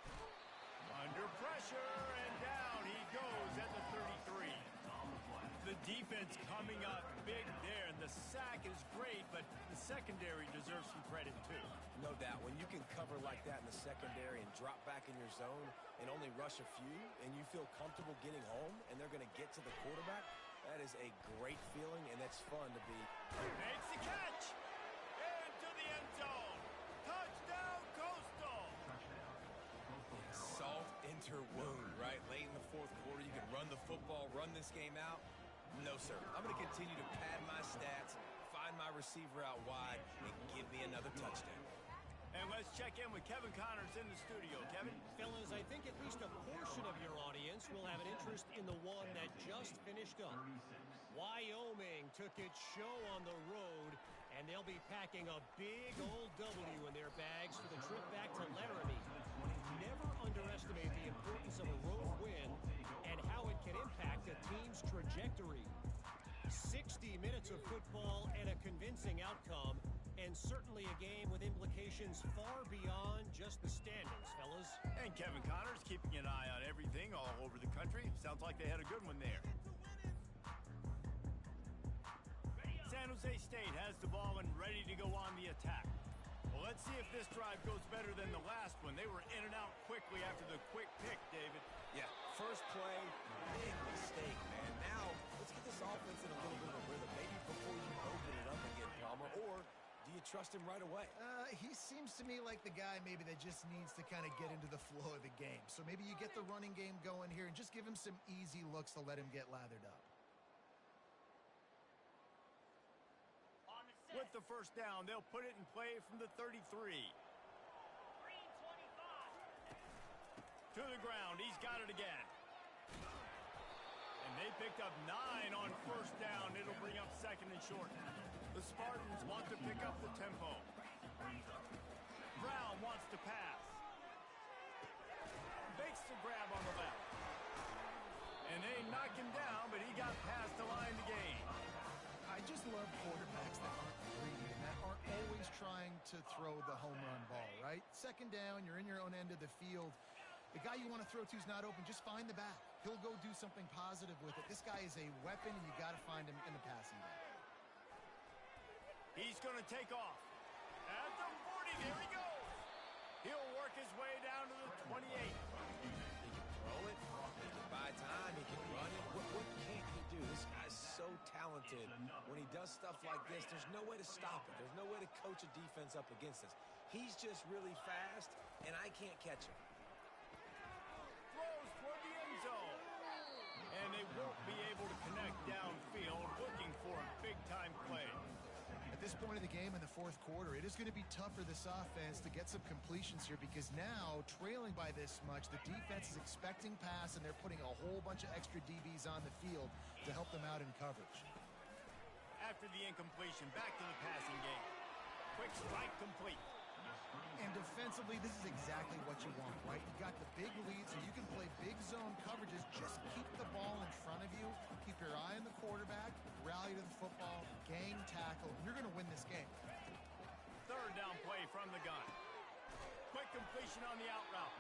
Under pressure, and down he goes at the 33. The defense coming up big there, and the sack is great, but the secondary deserves some credit too. No doubt. When you can cover like that in the secondary and drop back in your zone and only rush a few, and you feel comfortable getting home, and they're going to get to the quarterback, that is a great feeling, and that's fun to be. Makes the catch! Into the end zone! Touchdown, Coastal! Salt into wound, right? Late in the 4th quarter, you can run the football, run this game out. No, sir. I'm going to continue to pad my stats, find my receiver out wide, and give me another touchdown. And let's check in with Kevin Connors in the studio. Kevin? Fellas, I think at least a portion of your audience will have an interest in the one that just finished up. Wyoming took its show on the road, and they'll be packing a big old W in their bags for the trip back to Laramie. Never underestimate the importance of a road win and how it can impact a team's trajectory. 60 minutes of football and a convincing outcome, and certainly a game with implications far beyond just the standings, fellas. And Kevin Connors keeping an eye on everything all over the country. Sounds like they had a good one there. San Jose State has the ball and ready to go on the attack. Well, let's see if this drive goes better than the last one. They were in and out quickly after the quick pick, David. Yeah, first play, big mistake, man. Now, let's get this offense in a little bit of a rhythm. Maybe before you open it up again, Palmer, or do you trust him right away? He seems to me like the guy maybe that just needs to kind of get into the flow of the game. So maybe you get the running game going here and just give him some easy looks to let him get lathered up. With the first down, they'll put it in play from the 33. To the ground, he's got it again. And they picked up 9 on first down. It'll bring up 2nd and short. The Spartans want to pick up the tempo. Brown wants to pass. Makes the grab on the left. And they knock him down, but he got past the line to gain. I just love quarterbacks that aren't greedy and that aren't always trying to throw the home run ball, right? 2nd down, you're in your own end of the field. The guy you want to throw to is not open. Just find the back. He'll go do something positive with it. This guy is a weapon, and you got to find him in the passing game. He's going to take off. At the 40, there he goes. He'll work his way down to the 28. He can throw it. He can buy time. He can run it. What can't he do? This guy's so talented. When he does stuff like this, there's no way to stop it. There's no way to coach a defense up against this. He's just really fast, and I can't catch him. Throws toward the end zone. And they won't be able to connect downfield, looking for a big-time play. At this point of the game in the 4th quarter, it is going to be tough for this offense to get some completions here because now, trailing by this much, the defense is expecting pass, and they're putting a whole bunch of extra DBs on the field to help them out in coverage. After the incompletion, back to the passing game. Quick strike complete. And defensively, this is exactly what you want, right? You got the big lead, so you can play big zone coverages. Just keep the ball in front of you. Keep your eye on the quarterback. Rally to the football. Gang tackle. You're going to win this game. 3rd down play from the gun. Quick completion on the out route.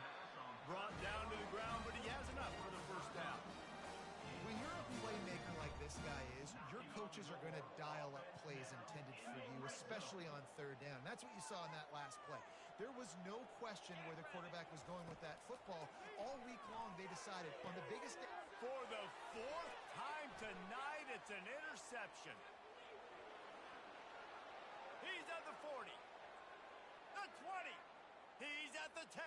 Brought down to the ground, but he has enough for the first down. When you're a playmaker like this guy is, your coaches are going to dial up plays intended for you, especially on third down. That's what you saw in that last play. There was no question where the quarterback was going with that football. All week long, they decided on the biggest day. For the fourth time tonight, it's an interception. He's at the 40, the 20, he's at the 10,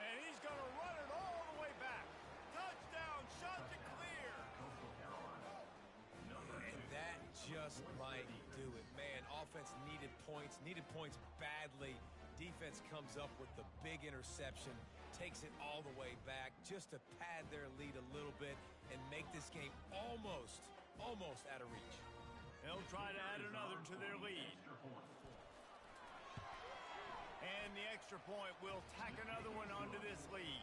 and he's going to run it all the way back. Touchdown, shot to clear. And that just might do it. Man, offense needed points badly. Defense comes up with the big interception, takes it all the way back just to pad their lead a little bit and make this game almost out of reach. They'll try to add another to their lead. And the extra point will tack another one onto this lead.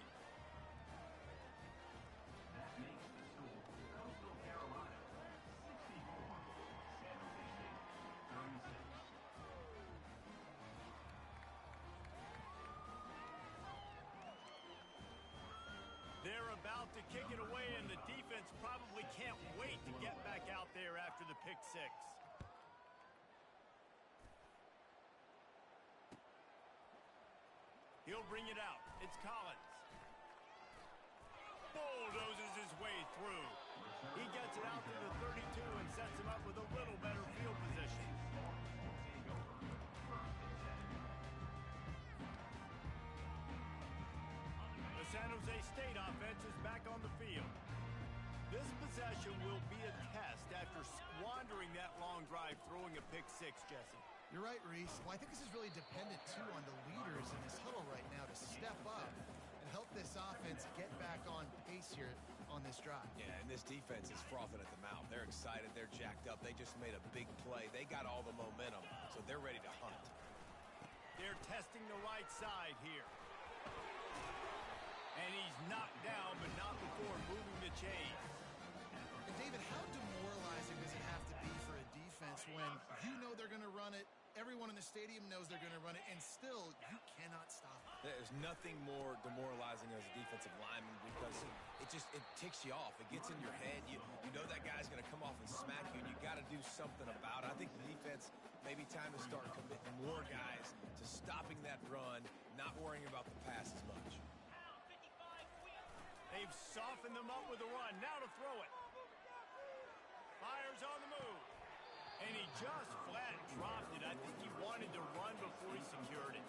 That makes the score Coastal Carolina 64, San Jose State 36. They're about to kick it away, and the defense probably can't wait to get back out there after the pick six. He'll bring it out. It's Collins. Bulldozes his way through. He gets it out to the 32 and sets him up with a little better field position. The San Jose State offense is back on the field. This possession will be a test after squandering that long drive throwing a pick six, Jesse. You're right, Reese. Well, I think this is really dependent, too, on the leaders in this huddle right now to step up and help this offense get back on pace here on this drive. Yeah, and this defense is frothing at the mouth. They're excited. They're jacked up. They just made a big play. They got all the momentum, so they're ready to hunt. They're testing the right side here. And he's knocked down, but not before moving the chains. And David, how demoralizing does it have to be for a defense when you know they're going to run it, everyone in the stadium knows they're going to run it, and still you cannot stop it? There's nothing more demoralizing as a defensive lineman because it ticks you off. It gets in your head. You know that guy's going to come off and smack you, and you got to do something about it. I think the defense maybe time to start committing more guys to stopping that run, not worrying about the pass as much. They've softened them up with a run. Now to throw it. Fires on the move. And he just flat dropped it. I think he wanted to run before he secured it.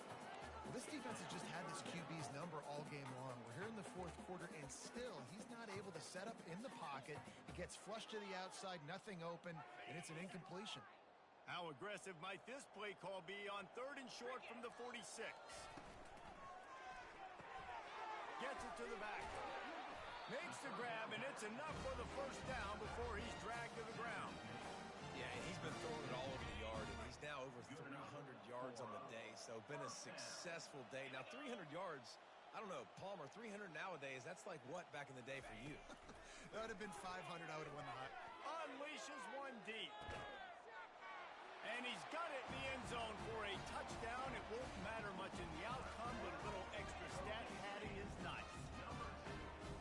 Well, this defense has just had this QB's number all game long. We're here in the fourth quarter, and still he's not able to set up in the pocket. He gets flushed to the outside, nothing open, and it's an incompletion. How aggressive might this play call be on 3rd and short from the 46? Gets it to the back. Makes the grab, and it's enough for the first down before he's dragged to the ground. Yeah, and he's been throwing it all over the yard, and he's now over 300 yards on the day, so been a successful day. Now, 300 yards, I don't know, Palmer, 300 nowadays, that's like what back in the day for you? That would have been 500. I would have won the high. Unleashes one deep. And he's got it in the end zone for a touchdown. It won't matter much in the outcome, but a little extra stat padding is nice.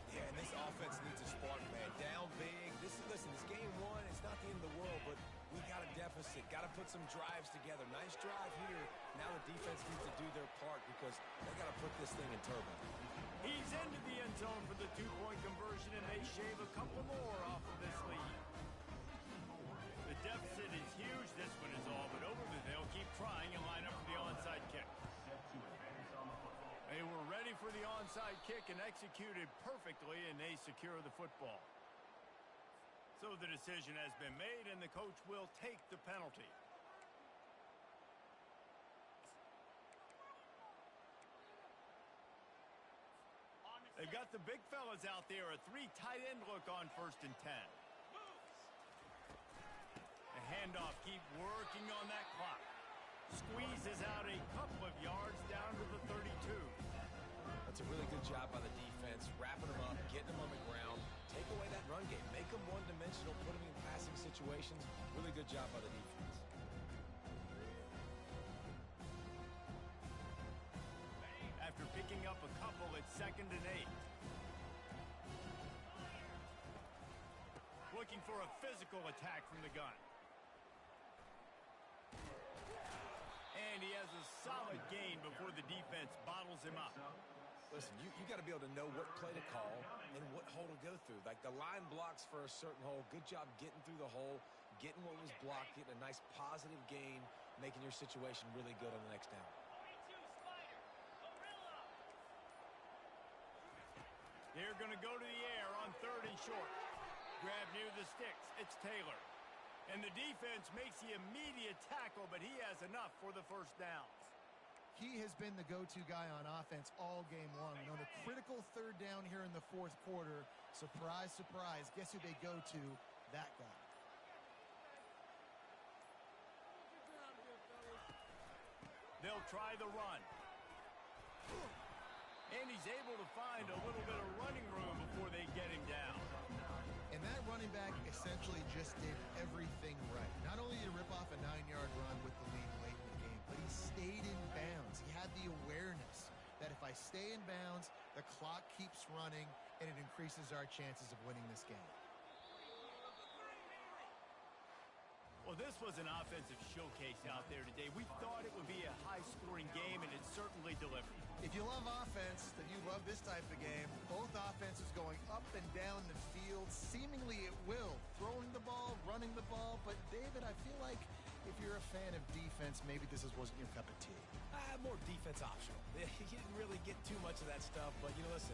Yeah, and this offense needs a spark, man. Down big. Listen, this game one, it's not the end of the world, but we got a deficit. Got to put some drives together. Nice drive here. Now the defense needs to do their part because they got to put this thing in turbo. He's into the end zone for the two-point conversion, and they shave a couple more off of this lead. The deficit is huge. This one is all but over, but they'll keep trying and line up for the onside kick. They were ready for the onside kick and executed perfectly, and they secure the football. So the decision has been made, and the coach will take the penalty. They've got the big fellas out there, a 3 tight end look on 1st and 10. The handoff, keep working on that clock. Squeezes out a couple of yards down to the 32. That's a really good job by the defense, wrapping them up, getting them on the ground, take away that run game, make them one-dimensional, put them in passing situations. Really good job by the defense. After picking up a couple, it's 2nd and 8. looking for a physical attack from the gun. And he has a solid gain before the defense bottles him up. Listen, you got to be able to know what play to call and what hole to go through. Like the line blocks for a certain hole. Good job getting through the hole, getting what was blocked, getting a nice positive gain, making your situation really good on the next down. They're going to go to the air on 3rd and short. Grab near the sticks. It's Taylor. And the defense makes the immediate tackle, but he has enough for the first down. He has been the go-to guy on offense all game long. On a critical 3rd down here in the 4th quarter. Surprise, surprise. Guess who they go to? That guy. They'll try the run. And he's able to find a little bit of running room before they get him down. And that running back essentially just did everything right. Not only did he rip off a 9-yard run with the lead late in the game, but he stayed in bounds. He had the awareness that if I stay in bounds, the clock keeps running, and it increases our chances of winning this game. Well, this was an offensive showcase out there today. We thought it would be a high-scoring game, and it certainly delivered. If you love offense, then you love this type of game. Both offenses going up and down the field, seemingly at will. Throwing the ball, running the ball. But, David, I feel like if you're a fan of defense, maybe this wasn't your cup of tea. More defense optional. You didn't really get too much of that stuff, but, listen,